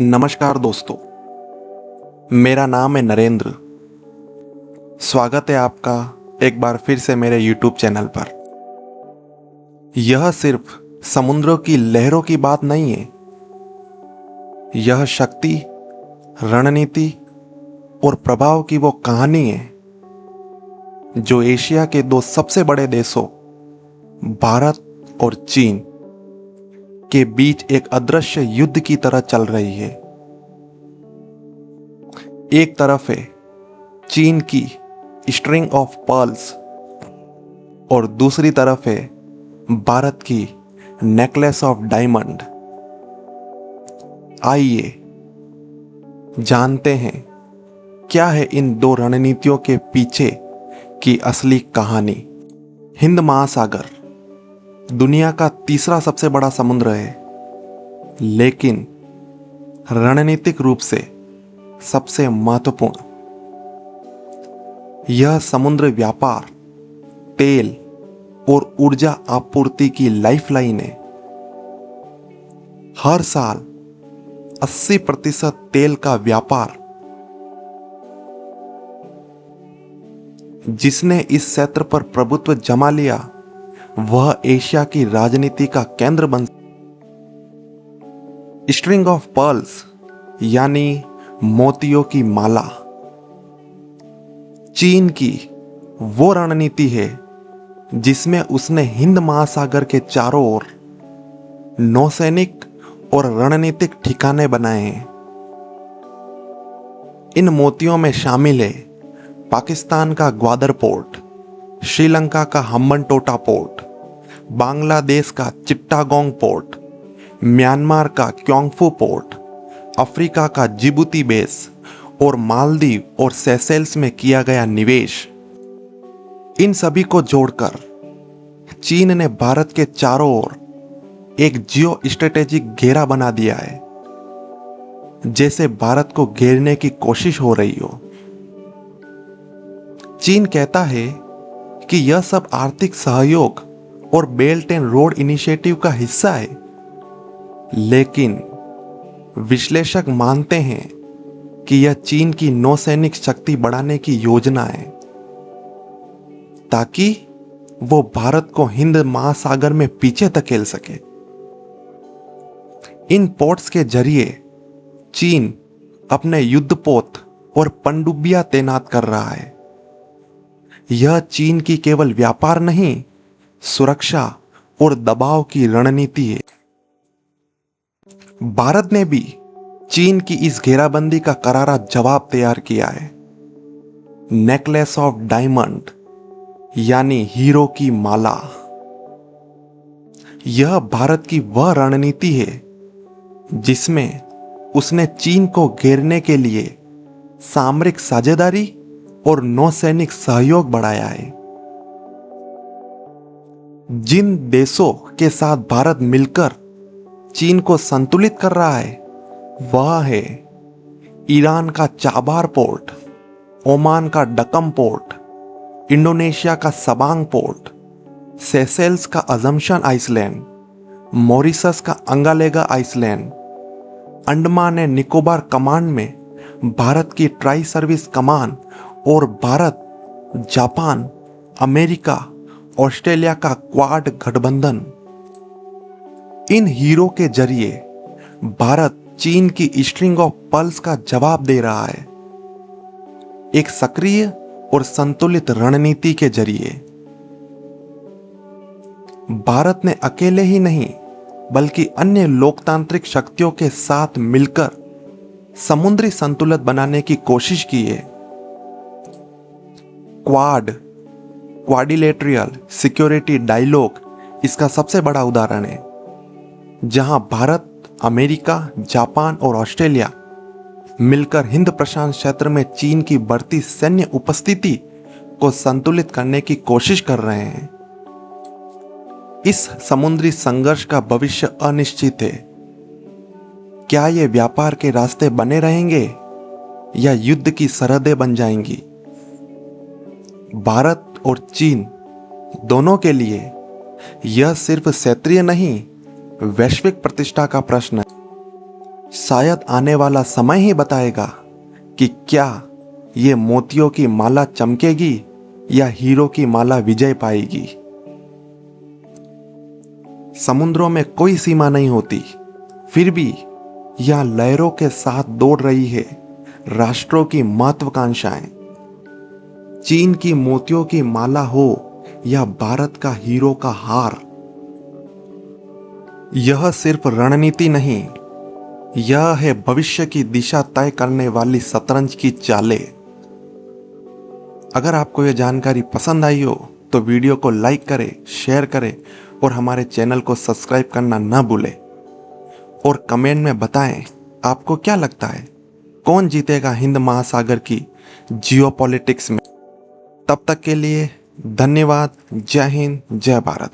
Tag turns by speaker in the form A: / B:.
A: नमस्कार दोस्तों, मेरा नाम है नरेंद्र। स्वागत है आपका एक बार फिर से मेरे YouTube चैनल पर। यह सिर्फ समुद्रों की लहरों की बात नहीं है, यह शक्ति, रणनीति और प्रभाव की वो कहानी है जो एशिया के दो सबसे बड़े देशों भारत और चीन के बीच एक अदृश्य युद्ध की तरह चल रही है। एक तरफ है चीन की स्ट्रिंग ऑफ पर्ल्स और दूसरी तरफ है भारत की नेकलेस ऑफ डायमंड। आइए जानते हैं क्या है इन दो रणनीतियों के पीछे की असली कहानी। हिंद महासागर दुनिया का तीसरा सबसे बड़ा समुद्र है, लेकिन रणनीतिक रूप से सबसे महत्वपूर्ण। यह समुद्र व्यापार, तेल और ऊर्जा आपूर्ति की लाइफलाइन है। हर साल 80% तेल का व्यापार जिसने इस क्षेत्र पर प्रभुत्व जमा लिया वह एशिया की राजनीति का केंद्र बन। स्ट्रिंग ऑफ पर्ल्स यानी मोतियों की माला चीन की वो रणनीति है जिसमें उसने हिंद महासागर के चारों ओर नौसैनिक और रणनीतिक ठिकाने बनाए हैं। इन मोतियों में शामिल है पाकिस्तान का ग्वादर पोर्ट, श्रीलंका का हम्बनटोटा पोर्ट, बांग्लादेश का चिट्टागोंग पोर्ट, म्यांमार का क्योंगफू पोर्ट, अफ्रीका का जिबूती बेस और मालदीव और सेशेल्स में किया गया निवेश। इन सभी को जोड़कर चीन ने भारत के चारों ओर एक जियो स्ट्रेटेजिक घेरा बना दिया है, जैसे भारत को घेरने की कोशिश हो रही हो। चीन कहता है कि यह सब आर्थिक सहयोग और बेल्ट एंड रोड इनिशिएटिव का हिस्सा है, लेकिन विश्लेषक मानते हैं कि यह चीन की नौसैनिक शक्ति बढ़ाने की योजना है ताकि वो भारत को हिंद महासागर में पीछे धकेल सके। इन पोर्ट्स के जरिए चीन अपने युद्धपोत और पनडुब्बियां तैनात कर रहा है। यह चीन की केवल व्यापार नहीं, सुरक्षा और दबाव की रणनीति है। भारत ने भी चीन की इस घेराबंदी का करारा जवाब तैयार किया है। नेकलेस ऑफ डायमंड यानी हीरो की माला। यह भारत की वह रणनीति है जिसमें उसने चीन को घेरने के लिए सामरिक साझेदारी और नौसैनिक सहयोग बढ़ाया है। जिन देशों के साथ भारत मिलकर चीन को संतुलित कर रहा है वह है ईरान का चाबार पोर्ट, ओमान का डकम पोर्ट, इंडोनेशिया का सबांग पोर्ट, सेशेल्स का अजम्पशन आइसलैंड, मॉरिशस का Agalega island, Andaman and Nicobar command में भारत की ट्राई सर्विस कमान और भारत, जापान, अमेरिका, ऑस्ट्रेलिया का क्वाड गठबंधन। इन हीरो के जरिए भारत चीन की स्ट्रिंग ऑफ पर्ल्स का जवाब दे रहा है, एक सक्रिय और संतुलित रणनीति के जरिए। भारत ने अकेले ही नहीं बल्कि अन्य लोकतांत्रिक शक्तियों के साथ मिलकर समुद्री संतुलन बनाने की कोशिश की है। क्वाड्रिलेटरल सिक्योरिटी डायलॉग इसका सबसे बड़ा उदाहरण है, जहां भारत, अमेरिका, जापान और ऑस्ट्रेलिया मिलकर हिंद प्रशांत क्षेत्र में चीन की बढ़ती सैन्य उपस्थिति को संतुलित करने की कोशिश कर रहे हैं। इस समुद्री संघर्ष का भविष्य अनिश्चित है। क्या ये व्यापार के रास्ते बने रहेंगे या युद्ध की सरहदें बन जाएंगी? भारत और चीन दोनों के लिए यह सिर्फ क्षेत्रीय नहीं, वैश्विक प्रतिष्ठा का प्रश्न है। शायद आने वाला समय ही बताएगा कि क्या ये मोतियों की माला चमकेगी या हीरो की माला विजय पाएगी। समुद्रों में कोई सीमा नहीं होती, फिर भी यह लहरों के साथ दौड़ रही है राष्ट्रों की महत्वाकांक्षाएं। चीन की मोतियों की माला हो या भारत का हीरो का हार, यह सिर्फ रणनीति नहीं, यह है भविष्य की दिशा तय करने वाली शतरंज की चालें। अगर आपको यह जानकारी पसंद आई हो तो वीडियो को लाइक करें, शेयर करें और हमारे चैनल को सब्सक्राइब करना ना भूलें। और कमेंट में बताएं आपको क्या लगता है कौन जीतेगा हिंद महासागर की जियोपॉलिटिक्स में। तब तक के लिए धन्यवाद। जय हिंद, जय भारत।